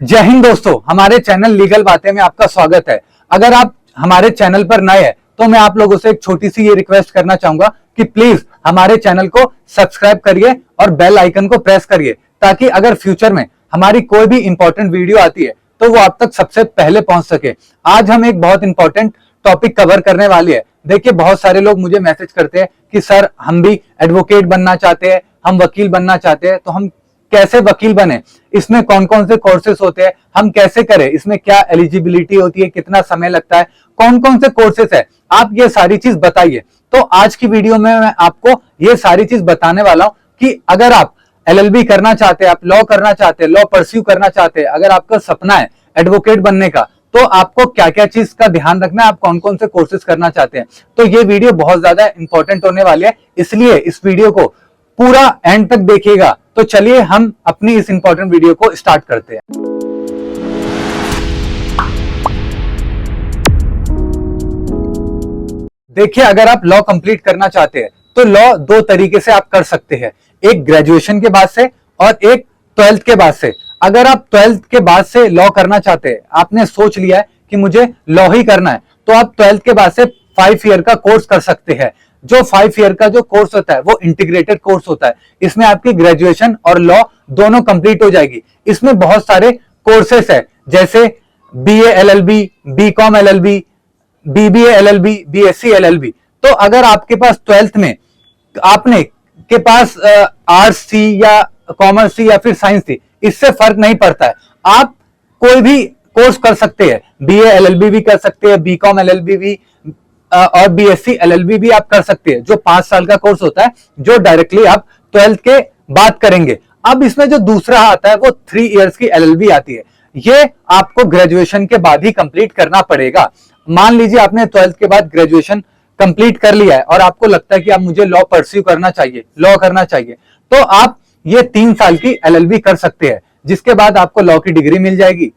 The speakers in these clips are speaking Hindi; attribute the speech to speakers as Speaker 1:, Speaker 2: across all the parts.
Speaker 1: जय हिंद दोस्तों, हमारे चैनल लीगल बातें में आपका स्वागत है। अगर आप हमारे चैनल पर नए हैं तो मैं आप लोगों से एक छोटी सी ये रिक्वेस्ट करना चाहूंगा कि प्लीज हमारे चैनल को सब्सक्राइब करिए और बेल आइकन को प्रेस करिए, ताकि अगर फ्यूचर में हमारी कोई भी इंपॉर्टेंट वीडियो आती है तो वो आप तक सबसे पहले पहुंच सके। आज हम एक बहुत इंपॉर्टेंट टॉपिक कवर करने वाले हैं। देखिए, बहुत सारे लोग मुझे मैसेज करते हैं कि सर हम भी एडवोकेट बनना चाहते हैं, हम वकील बनना चाहते हैं, तो हम कैसे वकील बने, इसमें कौन कौन से कोर्सेस होते हैं, हम कैसे करें, इसमें क्या एलिजिबिलिटी होती है, कितना समय लगता है, कौन कौन से कोर्सेस है, आप ये सारी चीज बताइए। तो आज की वीडियो में मैं आपको ये सारी चीज बताने वाला हूं कि अगर आप एलएलबी करना चाहते हैं, आप लॉ करना चाहते हैं, लॉ परस्यू करना चाहते हैं, अगर आपका सपना है एडवोकेट बनने का, तो आपको क्या क्या चीज का ध्यान रखना है, आप कौन कौन से कोर्सेज करना चाहते हैं। तो ये वीडियो बहुत ज्यादा इंपॉर्टेंट होने वाली है, इसलिए इस वीडियो को पूरा एंड तक देखिएगा। तो चलिए हम अपनी इस इंपॉर्टेंट वीडियो को स्टार्ट करते हैं। देखिए, अगर आप लॉ कंप्लीट करना चाहते हैं तो लॉ दो तरीके से आप कर सकते हैं, एक ग्रेजुएशन के बाद से और एक 12th के बाद से। अगर आप 12th के बाद से लॉ करना चाहते हैं, आपने सोच लिया है कि मुझे लॉ ही करना है, तो आप 12th के बाद से 5 ईयर का कोर्स कर सकते हैं। जो 5 ईयर का जो कोर्स होता है वो इंटीग्रेटेड कोर्स होता है। इसमें आपकी ग्रेजुएशन और लॉ दोनों कंप्लीट हो जाएगी। इसमें बहुत सारे कोर्सेस है, जैसे BA LLB, BCom LLB, BBA LLB, BSc LLB. तो अगर आपके पास 12th में आपने के पास आर्ट्स थी या कॉमर्स थी या फिर साइंस थी, इससे फर्क नहीं पड़ता है, आप कोई भी कोर्स कर सकते हैं। बीए एलएलबी भी कर सकते हैं, बीकॉम एलएलबी भी और बीएससी एलएलबी भी आप कर सकते हैं, जो 5 साल का कोर्स होता है, जो डायरेक्टली आप 12th के बाद करेंगे। अब इसमें जो दूसरा आता है वो 3 इयर्स की एलएलबी आती है। ये आपको ग्रेजुएशन के बाद ही कंप्लीट करना पड़ेगा। मान लीजिए आपने 12th के बाद ग्रेजुएशन कंप्लीट कर लिया है और आपको लगता है कि आप मुझे लॉ परस्यू करना चाहिए, लॉ करना चाहिए, तो आप ये 3 साल की एलएलबी कर सकते हैं, जिसके बाद आपको लॉ की डिग्री मिल जाएगी।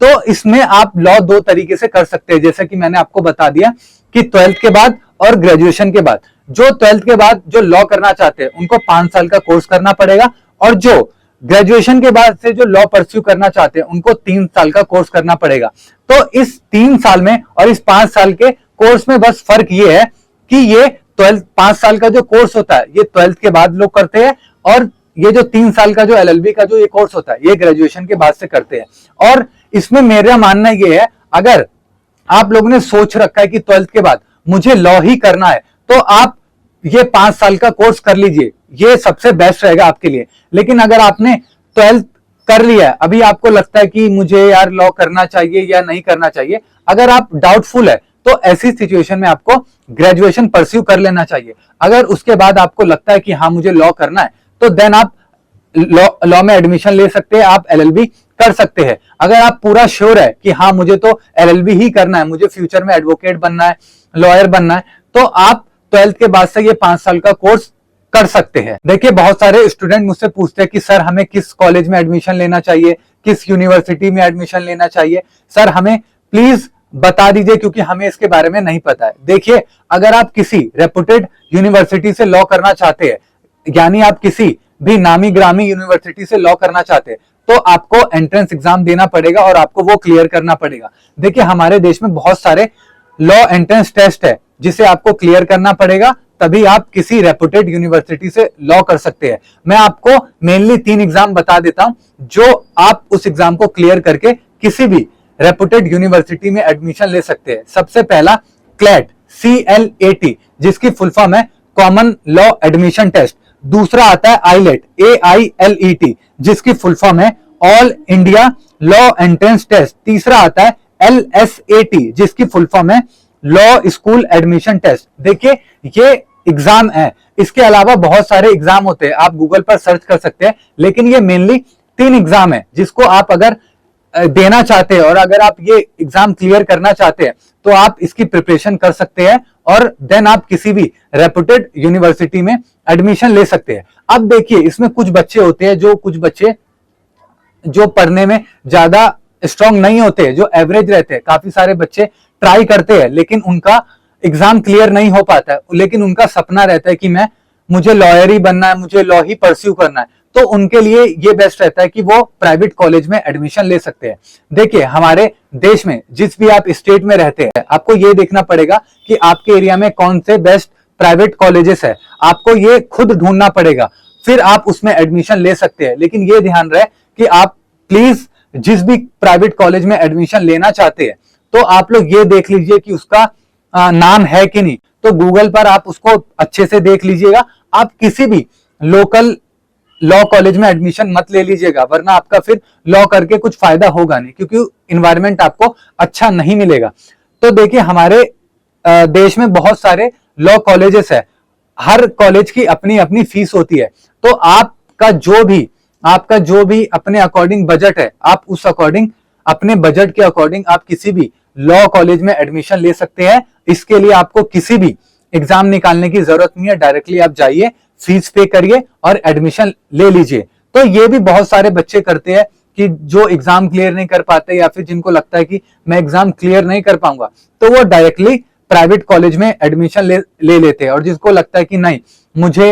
Speaker 1: तो इसमें आप लॉ दो तरीके से कर सकते हैं, जैसे कि मैंने आपको बता दिया कि 12th के बाद और ग्रेजुएशन के बाद। जो 12th के बाद जो लॉ करना चाहते हैं उनको 5 साल का कोर्स करना पड़ेगा, और जो ग्रेजुएशन के बाद से जो लॉ परस्यू करना चाहते हैं उनको 3 साल का कोर्स करना पड़ेगा। तो इस 3 साल में और इस 5 साल के कोर्स में बस फर्क ये है कि ये 5 साल का जो कोर्स होता है ये 12th के बाद लोग करते हैं, और ये जो 3 साल का जो एलएलबी का जो ये कोर्स होता है ये ग्रेजुएशन के बाद से करते हैं। और इसमें मेरा मानना ये है, अगर आप लोगों ने सोच रखा है कि 12th के बाद मुझे लॉ ही करना है, तो आप ये 5 साल का कोर्स कर लीजिए, ये सबसे बेस्ट रहेगा आपके लिए। लेकिन अगर आपने 12th कर लिया है, अभी आपको लगता है कि मुझे यार लॉ करना चाहिए या नहीं करना चाहिए, अगर आप डाउटफुल है, तो ऐसी सिचुएशन में आपको ग्रेजुएशन परस्यू कर लेना चाहिए। अगर उसके बाद आपको लगता है कि हाँ मुझे लॉ करना है, तो देन आप लॉ में एडमिशन ले सकते हैं, आप एलएलबी कर सकते हैं। अगर आप पूरा श्योर है कि हाँ मुझे तो एलएलबी ही करना है, मुझे फ्यूचर में एडवोकेट बनना है, लॉयर बनना है, तो आप 12th के बाद से ये 5 साल का कोर्स कर सकते हैं। देखिए, बहुत सारे स्टूडेंट मुझसे पूछते हैं कि सर हमें किस कॉलेज में एडमिशन लेना चाहिए, किस यूनिवर्सिटी में एडमिशन लेना चाहिए, सर हमें प्लीज बता दीजिए, क्योंकि हमें इसके बारे में नहीं पता है। देखिए, अगर आप किसी रेपुटेड यूनिवर्सिटी से लॉ करना चाहते हैं, यानी आप किसी भी नामी ग्रामी यूनिवर्सिटी से लॉ करना चाहते हैं, तो आपको एंट्रेंस एग्जाम देना पड़ेगा और आपको वो क्लियर करना पड़ेगा। देखिए, हमारे देश में बहुत सारे लॉ एंट्रेंस टेस्ट है जिसे आपको क्लियर करना पड़ेगा, तभी आप किसी रेपुटेड यूनिवर्सिटी से लॉ कर सकते हैं। मैं आपको मेनली 3 एग्जाम बता देता हूं, जो आप उस एग्जाम को क्लियर करके किसी भी रेपुटेड यूनिवर्सिटी में एडमिशन ले सकते हैं। सबसे पहला क्लैट, CLAT, जिसकी फुल फॉर्म है कॉमन लॉ एडमिशन टेस्ट। दूसरा आता है आईलेट, AILET, जिसकी फुल फॉर्म है all India law entrance test. तीसरा आता है LSAT, जिसकी फुल फॉर्म है लॉ स्कूल एडमिशन टेस्ट। देखिए, ये एग्जाम है, इसके अलावा बहुत सारे एग्जाम होते हैं, आप गूगल पर सर्च कर सकते हैं, लेकिन ये मेनली 3 एग्जाम है जिसको आप अगर देना चाहते हैं और अगर आप ये एग्जाम क्लियर करना चाहते हैं, तो आप इसकी प्रिपरेशन कर सकते हैं और देन आप किसी भी रेपुटेड यूनिवर्सिटी में एडमिशन ले सकते हैं। अब देखिए, इसमें कुछ बच्चे होते हैं, कुछ बच्चे जो पढ़ने में ज्यादा स्ट्रांग नहीं होते, जो एवरेज रहते हैं। काफी सारे बच्चे ट्राई करते हैं लेकिन उनका एग्जाम क्लियर नहीं हो पाता है, लेकिन उनका सपना रहता है कि मुझे लॉयर ही बनना है, मुझे लॉ ही परस्यू करना है। तो उनके लिए ये बेस्ट रहता है कि वो प्राइवेट कॉलेज में एडमिशन ले सकते हैं। देखिए, हमारे देश में जिस भी आप स्टेट में रहते हैं, आपको ये देखना पड़ेगा कि आपके एरिया में कौन से बेस्ट प्राइवेट कॉलेजेस है, आपको ये खुद ढूंढना पड़ेगा, फिर आप उसमें एडमिशन ले सकते हैं। लेकिन ये ध्यान रहे कि आप प्लीज जिस भी प्राइवेट कॉलेज में एडमिशन लेना चाहते हैं, तो आप लोग ये देख लीजिए कि उसका नाम है कि नहीं। तो गूगल पर आप उसको अच्छे से देख लीजिएगा। आप किसी भी लोकल लॉ कॉलेज में एडमिशन मत ले लीजिएगा, वरना आपका फिर लॉ करके कुछ फायदा होगा नहीं, क्योंकि इन्वायरमेंट आपको अच्छा नहीं मिलेगा। तो देखिए, हमारे देश में बहुत सारे लॉ कॉलेजेस है, हर कॉलेज की अपनी अपनी फीस होती है। तो आपका जो भी अपने अकॉर्डिंग बजट है, आप उस अकॉर्डिंग, अपने बजट के अकॉर्डिंग आप किसी भी लॉ कॉलेज में एडमिशन ले सकते हैं। इसके लिए आपको किसी भी एग्जाम निकालने की जरूरत नहीं है, डायरेक्टली आप जाइए, फीस पे करिए और एडमिशन ले लीजिए। तो ये भी बहुत सारे बच्चे करते हैं कि जो एग्जाम क्लियर नहीं कर पाते, या फिर जिनको लगता है कि मैं एग्जाम क्लियर नहीं कर पाऊंगा, तो वो डायरेक्टली प्राइवेट कॉलेज में एडमिशन ले लेते हैं। और जिसको लगता है कि नहीं, मुझे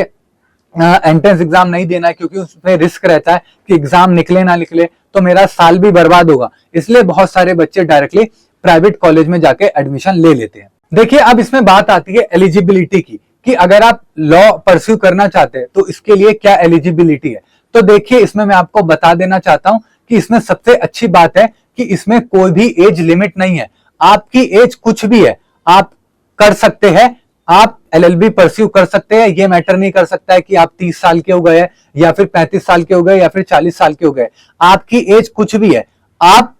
Speaker 1: एंट्रेंस एग्जाम नहीं देना है, क्योंकि उसमें रिस्क रहता है कि एग्जाम निकले ना निकले तो मेरा साल भी बर्बाद होगा, इसलिए बहुत सारे बच्चे डायरेक्टली प्राइवेट कॉलेज में जाके एडमिशन ले लेते हैं। देखिए, अब इसमें बात आती है एलिजिबिलिटी की, कि अगर आप लॉ परस्यू करना चाहते हैं तो इसके लिए क्या एलिजिबिलिटी है। तो देखिए, इसमें मैं आपको बता देना चाहता हूं कि इसमें सबसे अच्छी बात है कि इसमें कोई भी एज लिमिट नहीं है। आपकी एज कुछ भी है, आप कर सकते हैं, आप एलएलबी परस्यू कर सकते हैं। ये मैटर नहीं कर सकता है कि आप 30 साल के हो गए या फिर 35 साल के हो गए या फिर 40 साल के हो गए। आपकी एज कुछ भी है, आप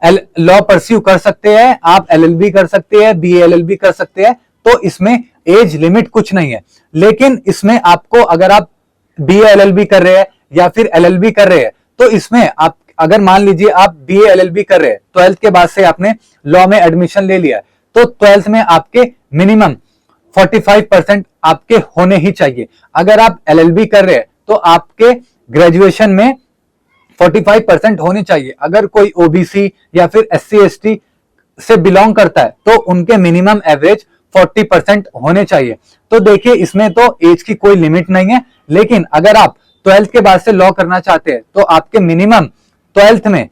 Speaker 1: लॉ परस्यू कर सकते हैं, आप एलएलबी कर सकते हैं, बीए एलएलबी कर सकते हैं। तो इसमें एज लिमिट कुछ नहीं है। लेकिन इसमें आपको, अगर आप बीए एलएलबी कर रहे हैं या फिर एलएलबी कर रहे हैं, तो इसमें आप, अगर मान लीजिए आप बीए एलएलबी कर रहे हैं, 12th के बाद से आपने लॉ में एडमिशन ले लिया, तो 12th में आपके मिनिमम 45% आपके होने ही चाहिए। अगर आप एलएलबी कर रहे हैं तो आपके ग्रेजुएशन में 45% होने चाहिए। अगर कोई ओबीसी या फिर एससी एसटी से बिलोंग करता है तो उनके मिनिमम एवरेज 40% होने चाहिए। तो देखिए, इसमें तो एज की कोई लिमिट नहीं है। लेकिन अगर आप 12th के बाद से लॉ करना चाहते हैं तो आपके मिनिमम 12th में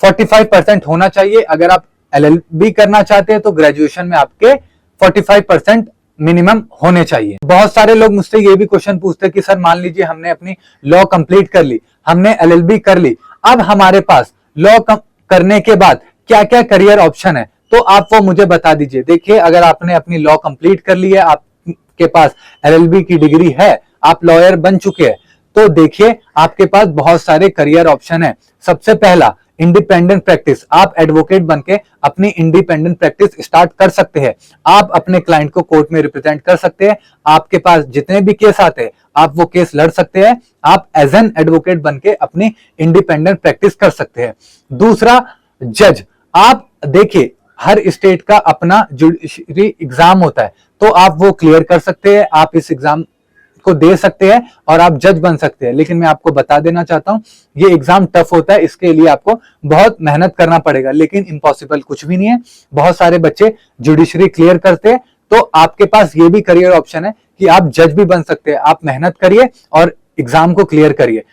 Speaker 1: 45% होना चाहिए। अगर आप एलएलबी करना चाहते हैं तो ग्रेजुएशन में आपके 45% मिनिमम होने चाहिए। बहुत सारे लोग मुझसे ये भी क्वेश्चन पूछते हैं कि सर, मान लीजिए हमने अपनी लॉ कंप्लीट कर ली, हमने एलएलबी कर ली, अब हमारे पास लॉ करने के बाद क्या क्या करियर ऑप्शन है, तो आप वो मुझे बता दीजिए। देखिए, अगर आपने अपनी लॉ कंप्लीट कर ली है, आपके पास एलएलबी की डिग्री है, आप लॉयर बन चुके हैं, तो देखिए आपके पास बहुत सारे करियर ऑप्शन है। सबसे पहला, इंडिपेंडेंट प्रैक्टिस। आप एडवोकेट बनके अपनी इंडिपेंडेंट प्रैक्टिस स्टार्ट कर सकते हैं। आप अपने क्लाइंट को कोर्ट में रिप्रेजेंट कर सकते हैं। आपके पास जितने भी केस आते हैं, आप वो केस लड़ सकते हैं। आप एज एन एडवोकेट बनके अपनी इंडिपेंडेंट प्रैक्टिस कर सकते हैं। दूसरा, जज। आप देखिए, हर स्टेट का अपना जुडिशरी एग्जाम होता है, तो आप वो क्लियर कर सकते हैं। आप इस एग्जाम को दे सकते हैं और आप जज बन सकते हैं। लेकिन मैं आपको बता देना चाहता हूं, ये एग्जाम टफ होता है, इसके लिए आपको बहुत मेहनत करना पड़ेगा। लेकिन इम्पॉसिबल कुछ भी नहीं है। बहुत सारे बच्चे जुडिशरी क्लियर करते हैं। तो आपके पास ये भी करियर ऑप्शन है कि आप जज भी बन सकते हैं। आप मेहनत करिए और एग्जाम को क्लियर करिए,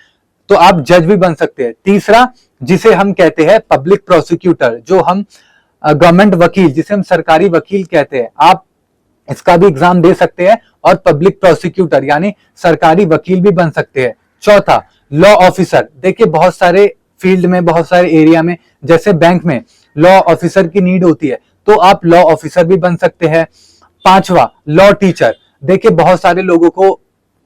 Speaker 1: तो आप जज भी बन सकते हैं। तीसरा, जिसे हम कहते हैं पब्लिक प्रोसिक्यूटर, जो हम गवर्नमेंट वकील, जिसे हम सरकारी वकील कहते हैं, आप इसका भी एग्जाम दे सकते हैं और पब्लिक प्रोसिक्यूटर यानी सरकारी वकील भी बन सकते हैं। चौथा, लॉ ऑफिसर। देखिए, बहुत सारे फील्ड में, बहुत सारे एरिया में, जैसे बैंक में लॉ ऑफिसर की नीड होती है, तो आप लॉ ऑफिसर भी बन सकते हैं। पांचवा, लॉ टीचर। देखिए, बहुत सारे लोगों को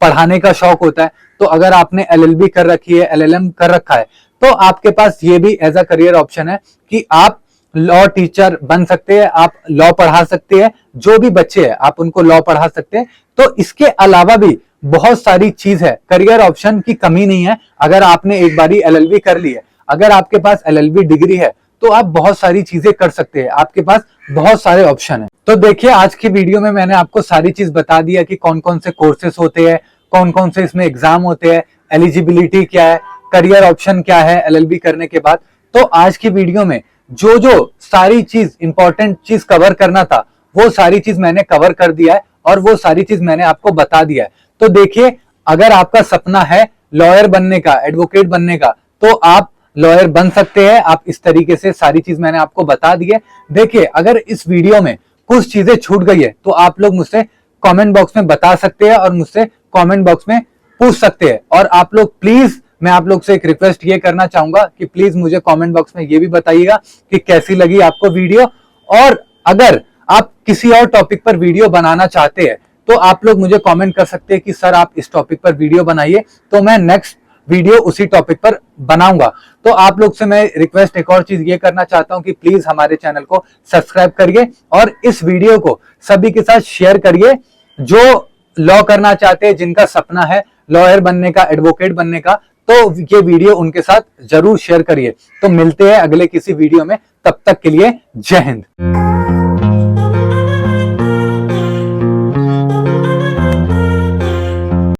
Speaker 1: पढ़ाने का शौक होता है, तो अगर आपने एलएलबी कर रखी है, एलएलएम कर रखा है, तो आपके पास ये भी एज अ करियर ऑप्शन है कि आप लॉ टीचर बन सकते हैं। आप लॉ पढ़ा सकते हैं, जो भी बच्चे हैं आप उनको लॉ पढ़ा सकते हैं। तो इसके अलावा भी बहुत सारी चीज है, करियर ऑप्शन की कमी नहीं है। अगर आपने एक बारी एलएलबी कर ली है, अगर आपके पास एलएलबी डिग्री है, तो आप बहुत सारी चीजें कर सकते हैं। आपके पास बहुत सारे ऑप्शन है। तो देखिए, आज की वीडियो में मैंने आपको सारी चीज बता दिया कि कौन कौन से कोर्सेस होते हैं, कौन कौन से इसमें एग्जाम होते हैं, एलिजिबिलिटी क्या है, करियर ऑप्शन क्या है एलएलबी करने के बाद। तो आज की वीडियो में जो जो सारी चीज, इंपॉर्टेंट चीज कवर करना था, वो सारी चीज मैंने कवर कर दिया है और वो सारी चीज मैंने आपको बता दिया है। तो देखिए, अगर आपका सपना है लॉयर बनने का, एडवोकेट बनने का, तो आप लॉयर बन सकते हैं। आप इस तरीके से सारी चीज मैंने आपको बता दी है। देखिए, अगर इस वीडियो में कुछ चीजें छूट गई है तो आप लोग मुझसे कमेंट बॉक्स में बता सकते हैं और मुझसे कमेंट बॉक्स में पूछ सकते हैं। और आप लोग प्लीज, मैं आप लोग से एक रिक्वेस्ट ये करना चाहूंगा कि प्लीज मुझे कमेंट बॉक्स में ये भी बताइएगा कि कैसी लगी आपको वीडियो। और अगर आप किसी और टॉपिक पर वीडियो बनाना चाहते हैं तो आप लोग मुझे कमेंट कर सकते हैं कि सर आप इस टॉपिक पर वीडियो बनाइए, तो मैं नेक्स्ट वीडियो उसी टॉपिक पर बनाऊंगा। तो आप लोग से मैं रिक्वेस्ट एक और चीज ये करना चाहता हूं कि प्लीज हमारे चैनल को सब्सक्राइब करिए और इस वीडियो को सभी के साथ शेयर करिए जो लॉ करना चाहते हैं, जिनका सपना है लॉयर बनने का, एडवोकेट बनने का। तो ये वीडियो उनके साथ जरूर शेयर करिए। तो मिलते हैं अगले किसी वीडियो में, तब तक के लिए जय हिंद।